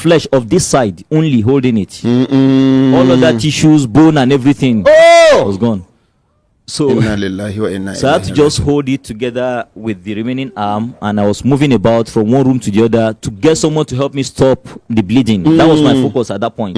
flesh of this side only holding it. All other tissues, bone and everything was gone. So I had to just hold it together with the remaining arm, and I was moving about from one room to the other to get someone to help me stop the bleeding. That was my focus at that point.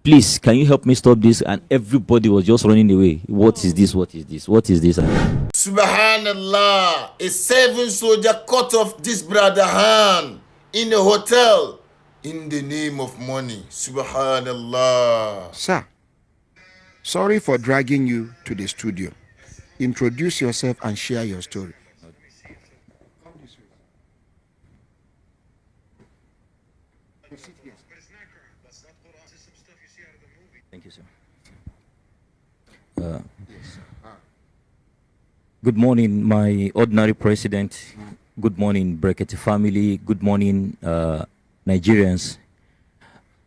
Please, can you help me stop this? And everybody was just running away. What is this? What is this? What is this? Subhanallah, a 7 soldier cut off this brother hand in a hotel in the name of money. Subhanallah. Sir, sorry for dragging you to the studio. Introduce yourself and share your story. Thank you, sir. Good morning, my ordinary president. Good morning, Breketefamily. Good morning, Nigerians.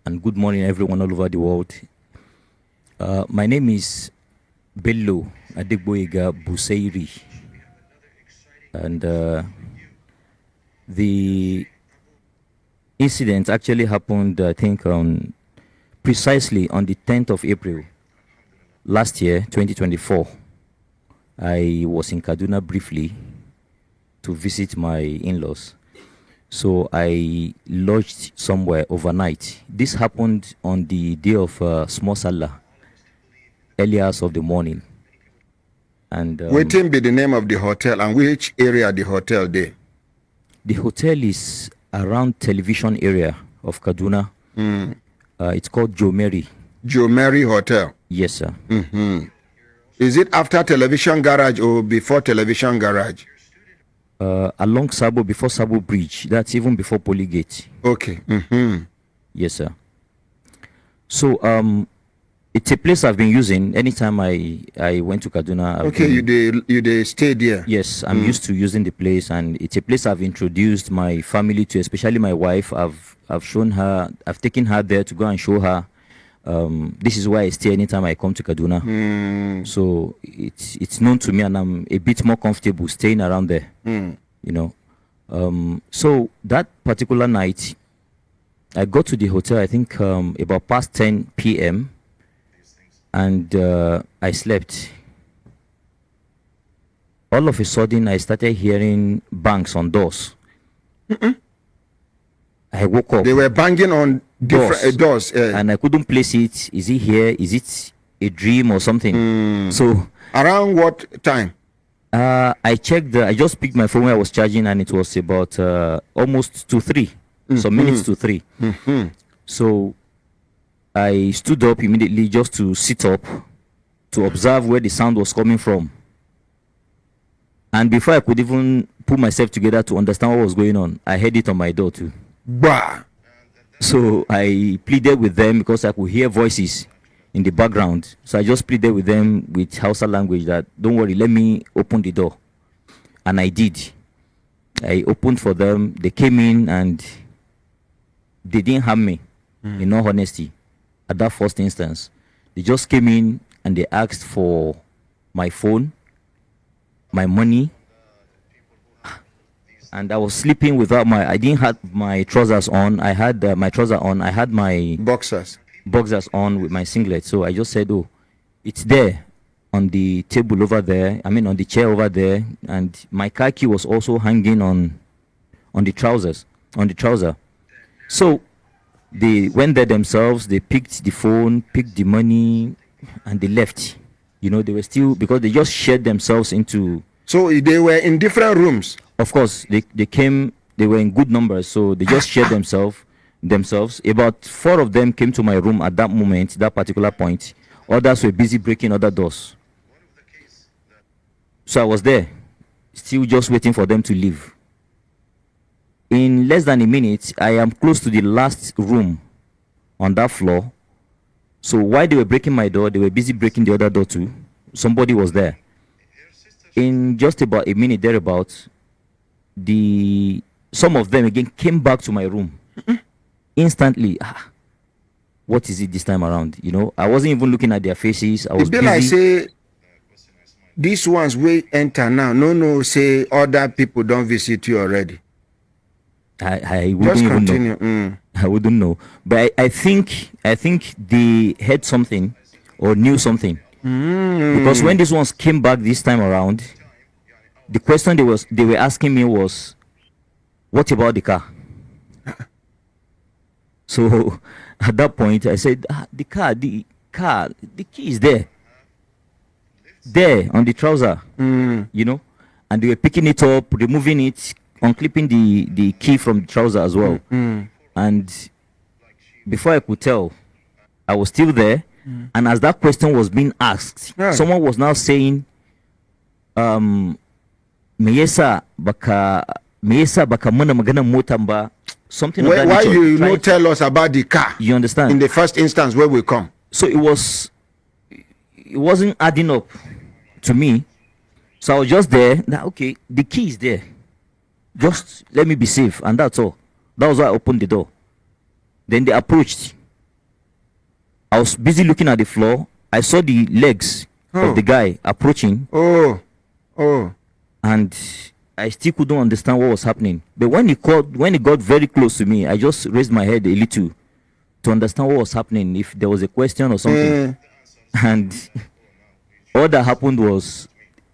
And good morning, everyone all over the world. My name is Bello Adegboyega Buseiri. And the incident actually happened, I think, precisely on the 10th of April last year, 2024. I was in Kaduna briefly to visit my in-laws. So I lodged somewhere overnight. This happened on the day of Small Salah, early hours of the morning. And waiting be the name of the hotel and which area the hotel there? The hotel is around television area of Kaduna. It's called Joe Mary. Joe Mary Hotel. Yes, sir. Is it after television garage or before television garage? Along Sabo, before Sabo Bridge. That's even before Polygate. Okay. Yes, sir. So it's a place I've been using anytime I went to Kaduna. You they stayed there. Yes, I'm used to using the place, and it's a place I've introduced my family to, especially my wife. I've shown her, I've taken her there to go and show her. This is why I stay anytime I come to Kaduna. So it's known to me, and I'm a bit more comfortable staying around there. You know. So that particular night, I got to the hotel, I think about past 10 p.m. and I slept. All of a sudden, I started hearing bangs on doors. I woke up. They were banging on different doors. And I couldn't place it. Is it here? Is it a dream or something? So around what time? I checked. I just picked my phone when I was charging, and it was about almost to 3. Some minutes to 3. So I stood up immediately just to sit up to observe where the sound was coming from. And before I could even put myself together to understand what was going on, I heard it on my door too. Bah. So I pleaded with them because I could hear voices in the background. So I just pleaded with them with Hausa language that, don't worry, let me open the door. And I did. I opened for them. They came in and they didn't harm me, in all honesty, at that first instance. They just came in and they asked for my phone, my money, and I was sleeping without I didn't have my trousers on. I had my trousers on. I had my boxers on with my singlet. So I just said, oh, it's there on the table over there. I mean, on the chair over there. And my car key was also hanging on the trousers, on the trouser. So they went there themselves. They picked the phone, picked the money, and they left. You know, they were still, because they just shared themselves into. So they were in different rooms. Of course, they came. They were in good numbers, so they just shared themselves. About 4 of them came to my room at that moment, that particular point. Others were busy breaking other doors. So I was there, still just waiting for them to leave. In less than a minute, I am close to the last room on that floor. So while they were breaking my door, they were busy breaking the other door too. Somebody was there. In just about a minute thereabouts, some of them again came back to my room. Instantly. What is it this time around? You know, I wasn't even looking at their faces. I was busy. Like say, these ones will enter now. No, say other people don't visit you already. I wouldn't just even continue. know. I wouldn't know. But I think they heard something or knew something. Because when these ones came back this time around, the question they were asking me was, what about the car? So at that point I said, the key is there on the trouser, you know. And they were picking it up, removing it, unclipping the key from the trouser as well. And before I could tell, I was still there. And as that question was being asked, someone was now saying, "Meyesa baka muna magana motan ba," something of that Why nature. you not tell us about the car? You understand? In the first instance where we come. So it wasn't adding up to me. So I was just there. Now, okay, the key is there. Just let me be safe, and that's all. That was why I opened the door. Then they approached. I was busy looking at the floor. I saw the legs of the guy approaching. And I still couldn't understand what was happening. But when he got very close to me, I just raised my head a little to understand what was happening, if there was a question or something. And all that happened was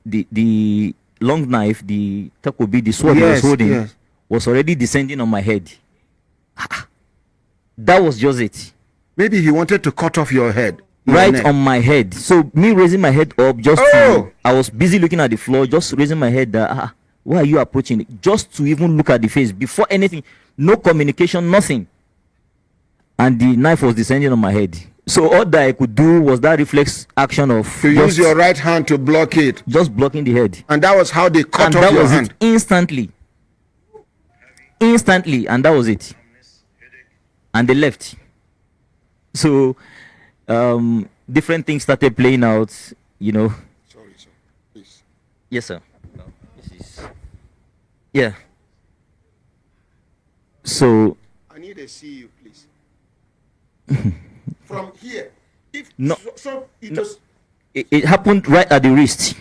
the long knife, the takobi, the sword he was holding, was already descending on my head. That was just it. Maybe he wanted to cut off your head. Right on my head. So me raising my head up, I was busy looking at the floor, just raising my head. Why are you approaching it? Just to even look at the face before anything. No communication, nothing. And the knife was descending on my head. So all that I could do was that reflex action of to use your right hand to block it, just blocking the head. And that was how they cut off your hand. Instantly, and that was it. And they left. So different things started playing out, you know. Sorry, sir. Please. Yes, sir. Yeah. So I need to see you, please. From here. If no, it happened right at the wrist.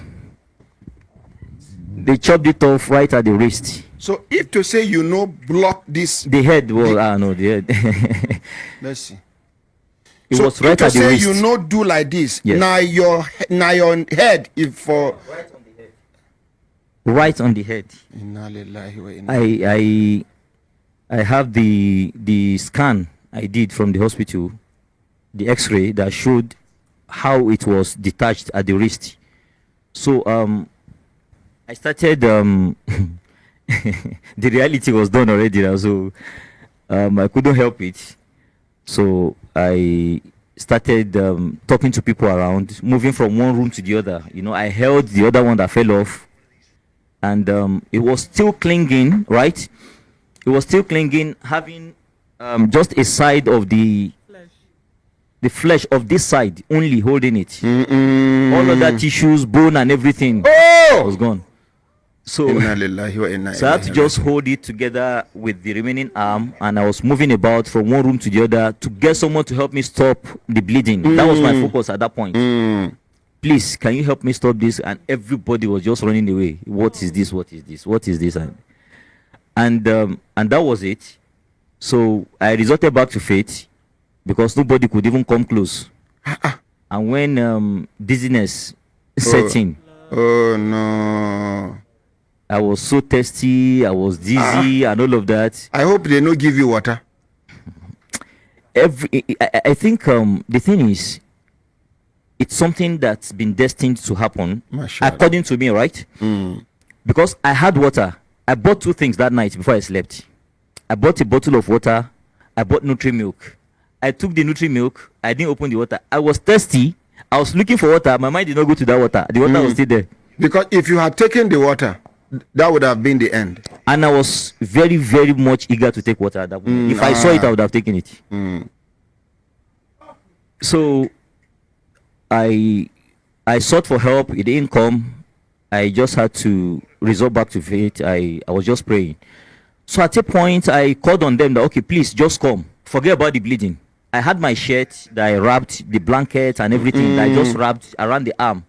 They chopped it off right at the wrist. So if to say block this, the head was no, the head. Let's see. It so was right at the wrist. So if to say do like this, yes. now your head if for right on the head. I have the scan I did from the hospital, the X-ray that showed how it was detached at the wrist. So I started the reality was done already now, so I couldn't help it. So I started talking to people around, moving from one room to the other. You know, I held the other one that fell off, and it was still clinging, right? It was still clinging, having just a side of the flesh of this side only holding it. All other tissues, bone and everything was gone. So I had to just hold it together with the remaining arm, and I was moving about from one room to the other to get someone to help me stop the bleeding. That was my focus at that point. Please, can you help me stop this? And everybody was just running away. What is this? What is this? What is this? And that was it. So I resorted back to faith, because nobody could even come close. And when dizziness set in, oh no, I was so thirsty, I was dizzy and all of that. I hope they don't give you water. I think the thing is, it's something that's been destined to happen, according to me, right? Because I had water. I bought two things that night before I slept. I bought a bottle of water. I bought Nutri-Milk. I took the Nutri-Milk. I didn't open the water. I was thirsty. I was looking for water. My mind did not go to that water. The water was still there. Because if you had taken the water, that would have been the end. And I was very, very much eager to take water at that moment. If I saw it, I would have taken it. So I sought for help. It didn't come. I just had to resort back to faith. I was just praying. So at a point, I called on them that, okay, please just come. Forget about the bleeding. I had my shirt that I wrapped, the blanket and everything that I just wrapped around the arm.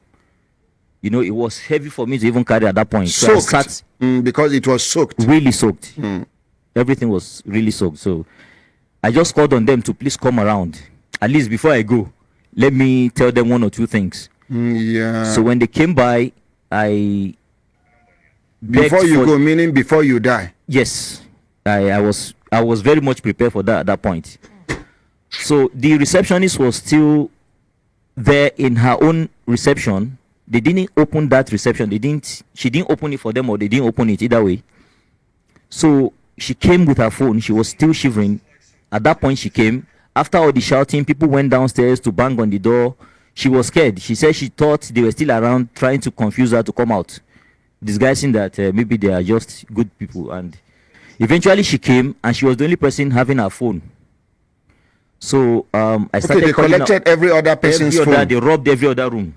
You know, it was heavy for me to even carry at that point. Soaked. So I sat, because it was soaked. really soaked. Everything was really soaked. So I just called on them to please come around. At least before I go, let me tell them one or two things. Yeah. So when they came by, I before you go, meaning before you die. Yes, I was very much prepared for that at that point. So the receptionist was still there in her own reception. They didn't open that reception. She didn't open it for them, or they didn't open it, either way. So she came with her phone. She was still shivering. At that point she came. After all the shouting, people went downstairs to bang on the door. She was scared. She said she thought they were still around, trying to confuse her to come out, disguising that maybe they are just good people. And eventually she came, and she was the only person having her phone. So I started. They collected every other person's phone. They robbed every other room.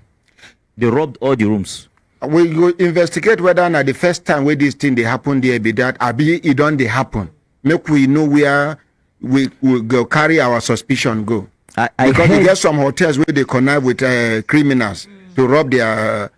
They robbed all the rooms. We go investigate whether na the first time where this thing they happen there be that abi it don't they happen. Make we know where we go carry our suspicion go. Because they get some hotels where they connive with criminals to rob their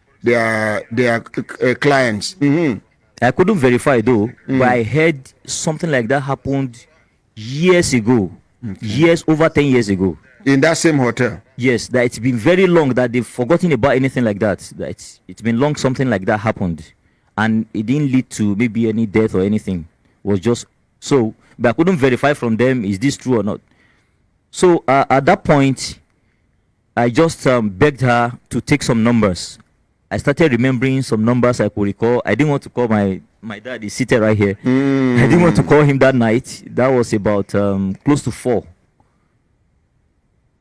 clients. I couldn't verify though, but I heard something like that happened years ago. Years, over 10 years ago. In that same hotel? Yes, that it's been very long that they've forgotten about anything like that. That it's been long something like that happened. And it didn't lead to maybe any death or anything. It was just so, but I couldn't verify from them, is this true or not? So at that point, I just begged her to take some numbers. I started remembering some numbers I could recall. I didn't want to call my dad. He's seated right here. I didn't want to call him that night. That was about close to 4.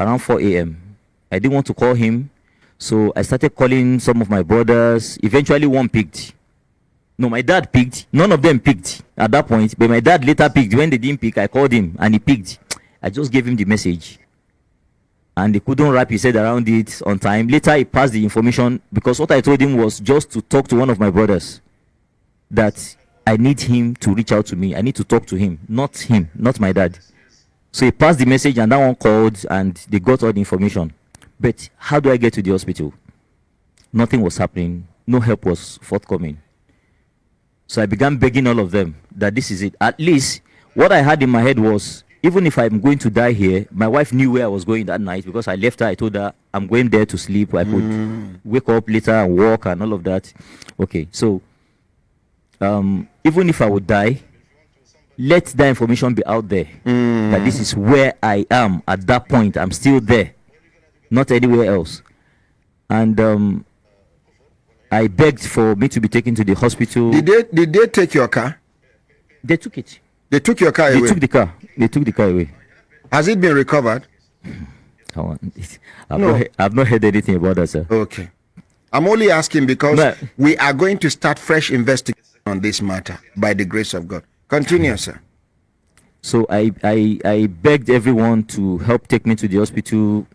Around 4 a.m. I didn't want to call him. So I started calling some of my brothers. Eventually one picked. No, my dad picked. None of them picked at that point. But my dad later picked. When they didn't pick, I called him and he picked. I just gave him the message. And they couldn't wrap his head around it on time. Later, he passed the information, because what I told him was just to talk to one of my brothers. That I need him to reach out to me. I need to talk to him, not my dad. So he passed the message, and that one called, and they got all the information. But how do I get to the hospital? Nothing was happening. No help was forthcoming. So I began begging all of them that this is it. At least what I had in my head was, even if I'm going to die here, my wife knew where I was going that night, because I left her. I told her I'm going there to sleep. I could wake up later and walk and all of that. Okay, so even if I would die, let that information be out there, that this is where I am at that point. I'm still there, not anywhere else. And I begged for me to be taken to the hospital. Did they take your car? They took it. They took your car away? They took the car. They took the car away. Has it been recovered? I've not heard anything about that, sir. Okay. I'm only asking because we are going to start fresh investigation on this matter by the grace of God. Continue, sir. So I begged everyone to help take me to the hospital.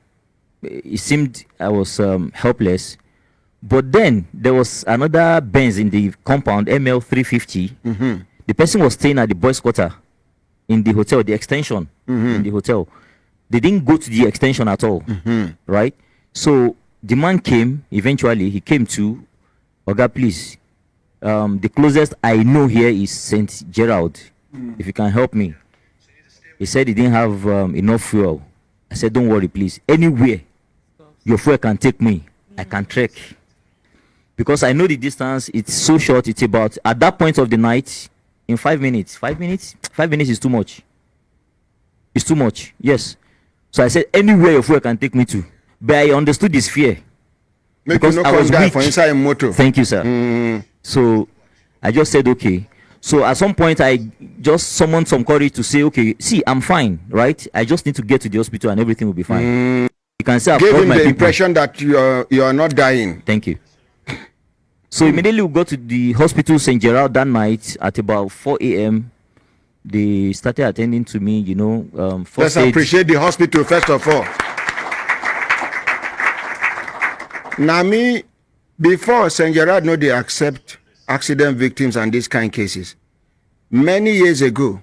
It seemed I was helpless. But then there was another Benz in the compound, ML 350. The person was staying at the boys' quarter in the hotel, the extension in the hotel. They didn't go to the extension at all, right? So the man came, eventually, he came to, Oga, please, the closest I know here is St. Gerald. If you can help me. He said he didn't have enough fuel. I said, don't worry, please. Anywhere your fuel can take me, I can trek. Because I know the distance, it's so short, it's about, at that point of the night, in 5 minutes. 5 minutes? 5 minutes is too much. It's too much, yes. So I said, anywhere your fuel can take me to. But I understood his fear. Because I was weak. For inside a motor. Thank you, sir. So I just said, okay. So at some point, I just summoned some courage to say, okay, see, I'm fine, right? I just need to get to the hospital and everything will be fine. You can say I've gave him my the people. impression that you are not dying. Thank you. So immediately we got to the hospital St. Gerald that night at about 4 a.m. They started attending to me, you know. Let's appreciate the hospital first of all. Now me, before St. Gerald, no, they accept accident victims and these kind of cases. Many years ago,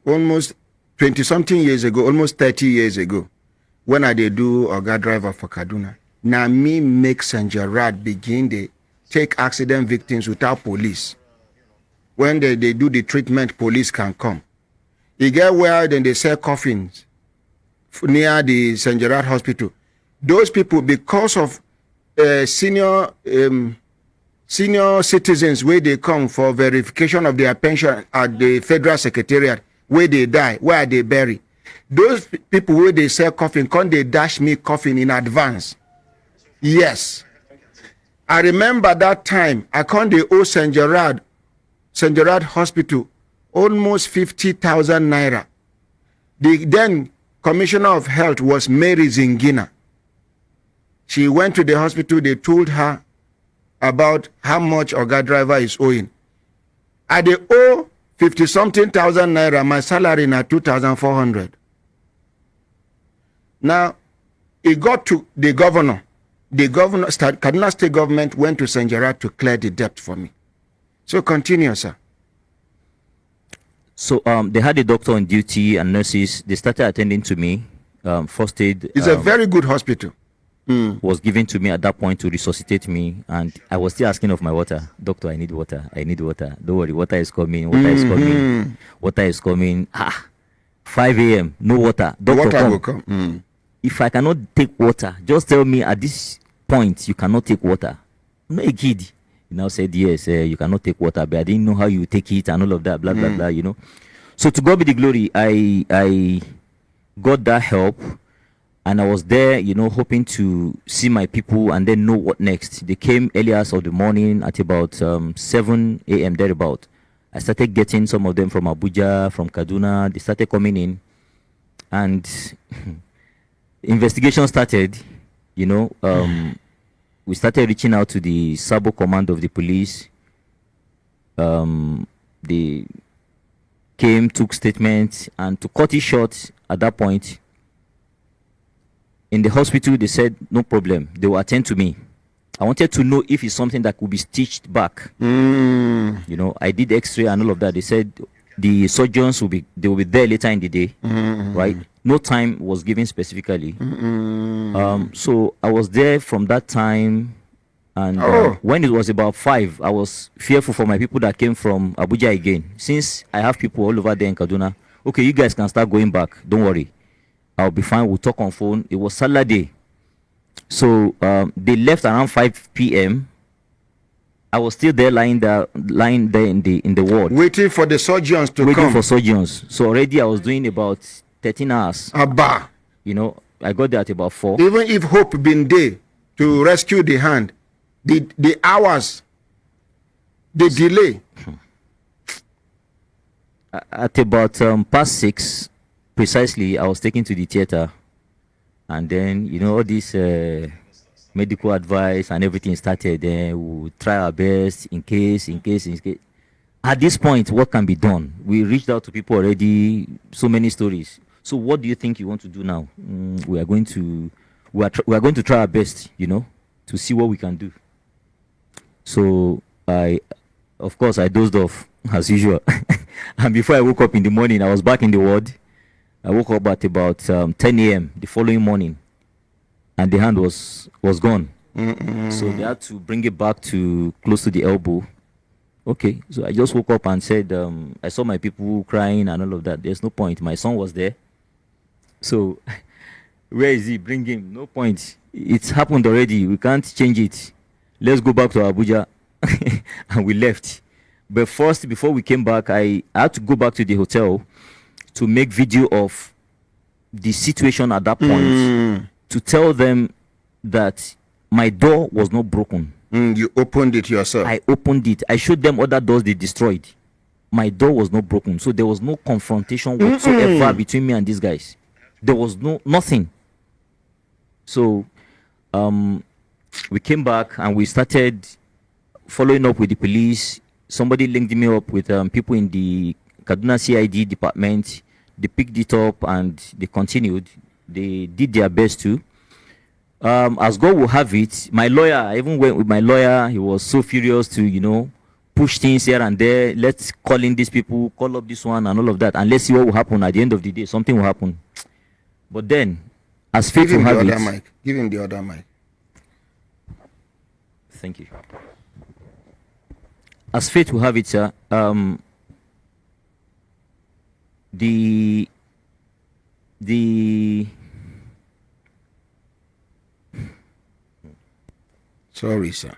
almost 20-something years ago, almost 30 years ago, when I did do Oga driver for Kaduna, now me make St. Gerald begin the take accident victims without police. When they do the treatment, police can come. You get where then they sell coffins near the St. Gerard Hospital. Those people, because of senior citizens where they come for verification of their pension at the Federal Secretariat, where they die, where they bury. Those people where they sell coffin, come they dash me coffin in advance. Yes. I remember that time, I come they owe St. Gerard Hospital almost 50,000 naira. The then Commissioner of Health was Mary Zingina. She went to the hospital, they told her about how much Oga driver is owing. I they owe 50-something thousand naira, my salary na 2,400. Now, it got to the governor. The governor, Kaduna State government went to St. Gerard to clear the debt for me. So continue, sir. So they had a doctor on duty and nurses. They started attending to me. First aid. It's a very good hospital. Was given to me at that point to resuscitate me, and I was still asking of my water. Doctor, I need water. I need water. Don't worry, water is coming. Water is coming. Water is coming. 5 a.m. No water. Doctor, water will come. If I cannot take water, just tell me at this point you cannot take water. I'm not a kid. He now said, yes, you cannot take water, but I didn't know how you take it and all of that, blah, blah, blah, you know. So to God be the glory, I got that help, and I was there, you know, hoping to see my people and then know what next. They came early hours of the morning at about 7 a.m. thereabout. I started getting some of them from Abuja, from Kaduna. They started coming in, and investigation started, you know. We started reaching out to the Sabo command of the police. They came, took statements, and to cut it short at that point, in the hospital, they said, no problem, they will attend to me. I wanted to know if it's something that could be stitched back. You know, I did x-ray and all of that. They said the surgeons will be there later in the day, right? No time was given specifically. So I was there from that time, and when it was about 5, I was fearful for my people that came from Abuja again. Since I have people all over there in Kaduna, okay, you guys can start going back. Don't worry, I'll be fine. We'll talk on phone. It was Saturday, so they left around 5 p.m. I was still there lying there in the ward, waiting for the surgeons to come. Waiting for surgeons. So already I was doing about 13 hours. Abba. You know, I got there at about 4. Even if hope been there to rescue the hand, the hours, the delay. At about past 6, precisely, I was taken to the theater, and then, you know, all this medical advice and everything started. Then we'll try our best in case. At this point, what can be done? We reached out to people already, so many stories. So what do you think you want to do now? We are going to try our best, you know, to see what we can do. So of course, I dozed off as usual. And before I woke up in the morning, I was back in the ward. I woke up at about 10 a.m. the following morning, and the hand was gone. So they had to bring it back to close to the elbow. Okay, so I just woke up and said, I saw my people crying and all of that. There's no point. My son was there. So where is he? Bring him. No point. It's happened already. We can't change it. Let's go back to Abuja. And we left. But first, before we came back, I had to go back to the hotel to make video of the situation at that point, to tell them that my door was not broken. You opened it yourself. I opened it. I showed them other doors they destroyed. My door was not broken. So there was no confrontation whatsoever between me and these guys. There was nothing. So we came back and we started following up with the police. Somebody linked me up with people in the Kaduna CID department. They picked it up and they continued. They did their best too. As God will have it, my lawyer, I even went with my lawyer. He was so furious to, you know, push things here and there. Let's call in these people, call up this one and all of that. And let's see what will happen at the end of the day. Something will happen. But then, as fate will have it... Give him the other mic. Thank you. As fate will have it, sir, the Sorry, sir.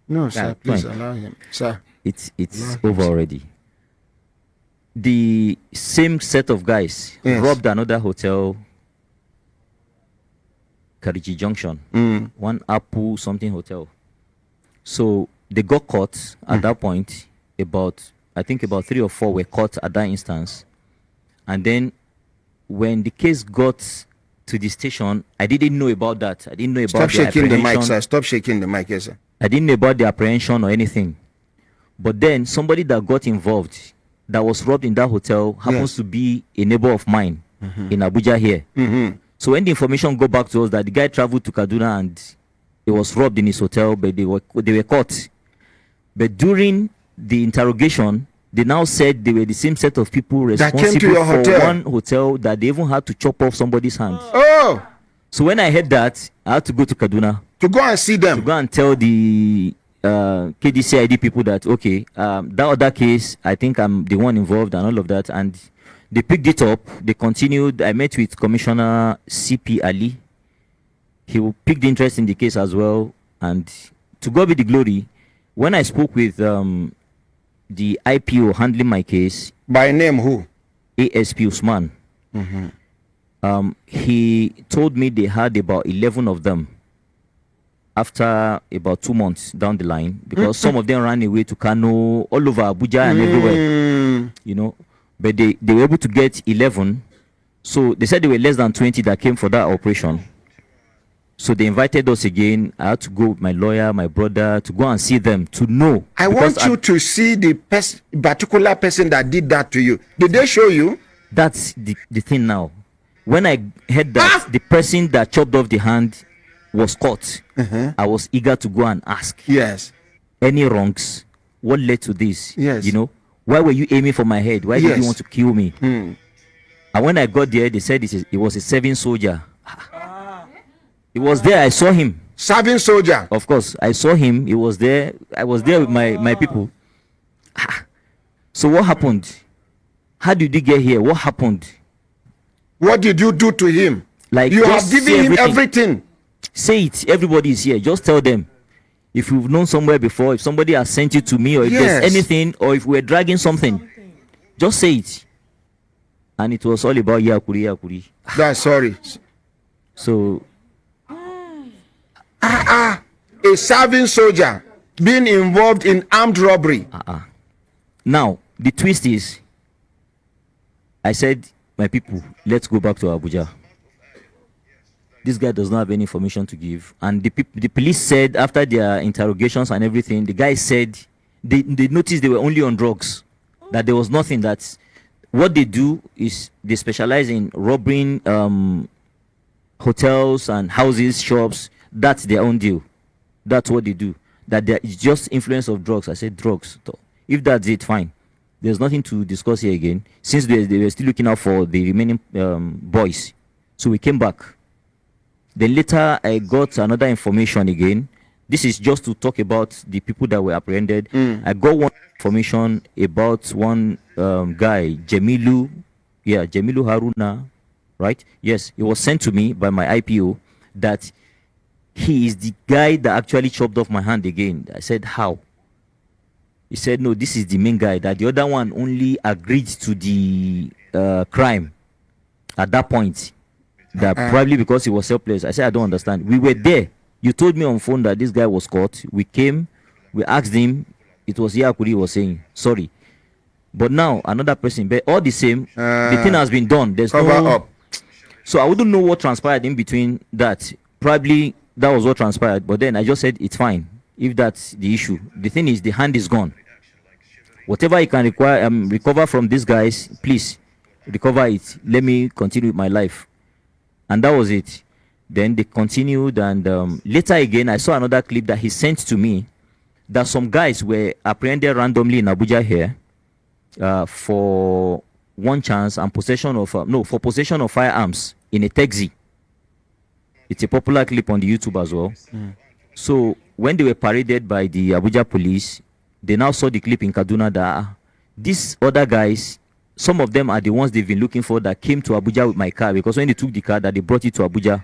No, sir. Yeah, Please fine. allow him, sir. it's over already. The same set of guys Yes. robbed another hotel, Kariji Junction, one Apple something hotel. So they got caught at that point. I think about 3 or 4 were caught at that instance. And then when the case got to the station, I didn't know about that. I didn't know about Stop shaking the mic, apprehension. sir. Stop shaking the mic, yes, sir. I didn't know about the apprehension or anything. But then somebody that got involved, that was robbed in that hotel, happens Yes. to be a neighbor of mine in Abuja here. So when the information got back to us that the guy traveled to Kaduna and he was robbed in his hotel, but they were caught. But during the interrogation, they now said they were the same set of people That came to responsible your for hotel. one hotel that they even had to chop off somebody's hand. Oh, So when I heard that, I had to go to Kaduna to go and see to them. go and tell the KDCID people that okay, that other case, I think I'm the one involved and all of that, and they picked it up. They continued. I met with Commissioner CP Ali. He picked interest in the case as well, and to God be the glory. When I spoke with the IPO handling my case, By name, who? ASP Usman, he told me they had about 11 of them after about 2 months down the line, because some of them ran away to Kano, all over Abuja and everywhere, you know. But they were able to get 11. So they said there were less than 20 that came for that operation. So they invited us again. I had to go with my lawyer, my brother, to go and see them to know. I Because want you to see the particular person that did that to you. Did they show you? That's the thing now. When I heard that the person that chopped off the hand was caught, I was eager to go and ask Yes. any wrongs. What led to this? Yes. You know, why were you aiming for my head? Why did Yes. you want to kill me? And when I got there, they said it was a serving soldier. He was there. I saw him. Serving soldier. Of course, I saw him. He was there. I was there with my people. So what happened? How did you get here? What happened? What did you do to him? Like, You have just given say him everything. Say it. Everybody is here. Just tell them. If you've known somewhere before, if somebody has sent you to me, or if Yes. there's anything, or if we're dragging something, just say it. And it was all about Yakuri, Yakuri. That's sorry. So A serving soldier being involved in armed robbery. now the twist is, I said, my people, let's go back to Abuja. This guy does not have any information to give, and the police said after their interrogations and everything, the guy said they noticed they were only on drugs, that there was nothing. That what they do is they specialize in robbing hotels and houses, shops. That's their own deal. That's what they do. That there is just influence of drugs. I said drugs. If that's it, fine. There's nothing to discuss here again, since they were still looking out for the remaining boys. So we came back. Then later I got another information again. This is just to talk about the people that were apprehended. I got one information about one guy, Jemilu Haruna, right? Yes, it was sent to me by my IPO that he is the guy that actually chopped off my hand again. I said, how? He said, no, this is the main guy. That the other one only agreed to the crime at that point. That probably because he was helpless. I said, I don't understand. We were there. You told me on phone that this guy was caught. We came. We asked him. It was Yakuri was saying, sorry. But now, another person. But all the same, the thing has been done. There's Cover no... up. So I wouldn't know what transpired in between that. Probably that was what transpired. But then I just said, it's fine. If that's the issue. The thing is, the hand is gone. Whatever I can recover from these guys, please recover it. Let me continue with my life. And that was it. Then they continued, and later again, I saw another clip that he sent to me that some guys were apprehended randomly in Abuja here for one chance and possession of for possession of firearms in a taxi. It's a popular clip on the YouTube as well. So when they were paraded by the Abuja police, they now saw the clip in Kaduna that these other guys some of them are the ones they've been looking for that came to Abuja with my car, because when they took the car, that they brought it to Abuja.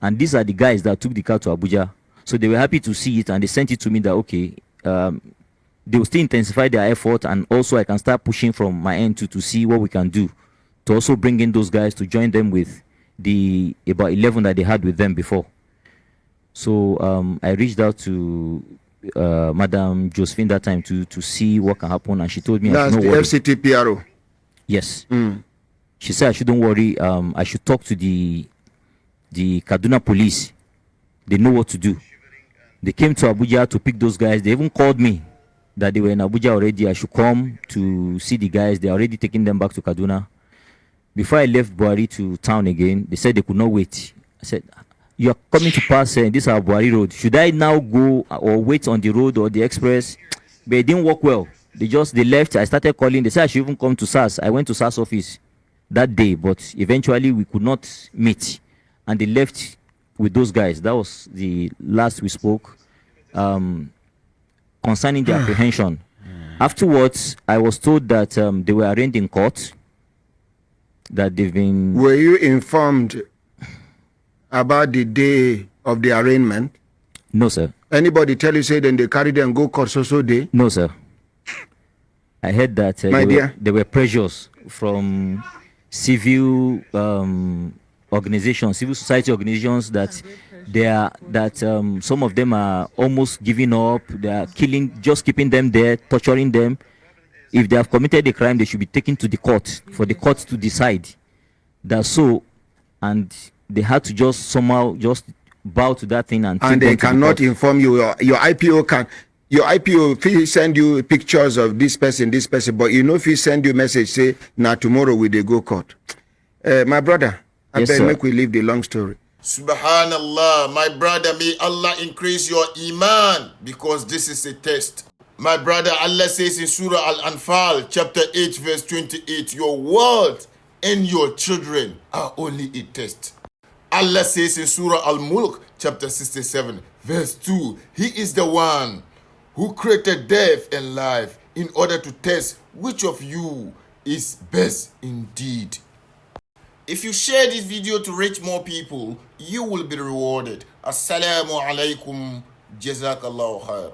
And these are the guys that took the car to Abuja. So they were happy to see it, and they sent it to me that, okay, they will still intensify their effort, and also I can start pushing from my end to see what we can do to also bring in those guys to join them with the about 11 that they had with them before. So I reached out to Madam Josephine that time to see what can happen, and she told me that's I should the not worry. FCT PRO. Yes. She said I shouldn't worry. I should talk to the Kaduna police. They know what to do. They came to Abuja to pick those guys. They even called me that they were in Abuja already. I should come to see the guys. They're already taking them back to Kaduna. Before I left Buhari to town again, they said they could not wait. I said, you are coming to pass this our Buhari road. Should I now go or wait on the road or the express? But it didn't work well. They left. I started calling. They said I should even come to SAS. I went to SAS office that day, but eventually we could not meet. And they left with those guys. That was the last we spoke concerning the apprehension. Afterwards, I was told that they were arraigned in court, that they've been... Were you informed about the day of the arraignment? No, sir. Anybody tell you, say, then they carry them go court so day? No, sir. I heard that there were pressures from civil organizations, civil society organizations, that some of them are almost giving up. They are killing, just keeping them there, torturing them. If they have committed a crime, they should be taken to the court for the court to decide. That's so, and they had to just somehow just bow to that thing, and they cannot inform you. Your IPO can. Your IPO, if he send you pictures of this person, but you know if he send you message, say, now tomorrow we they go court. My brother, I beg make we leave the long story. Subhanallah, my brother, may Allah increase your iman, because this is a test. My brother, Allah says in Surah Al-Anfal, chapter 8, verse 28, your world and your children are only a test. Allah says in Surah Al-Mulk, chapter 67, verse 2, He is the one who created death and life in order to test which of you is best indeed. If you share this video to reach more people, you will be rewarded. Assalamu alaikum. Jazakallahu khair.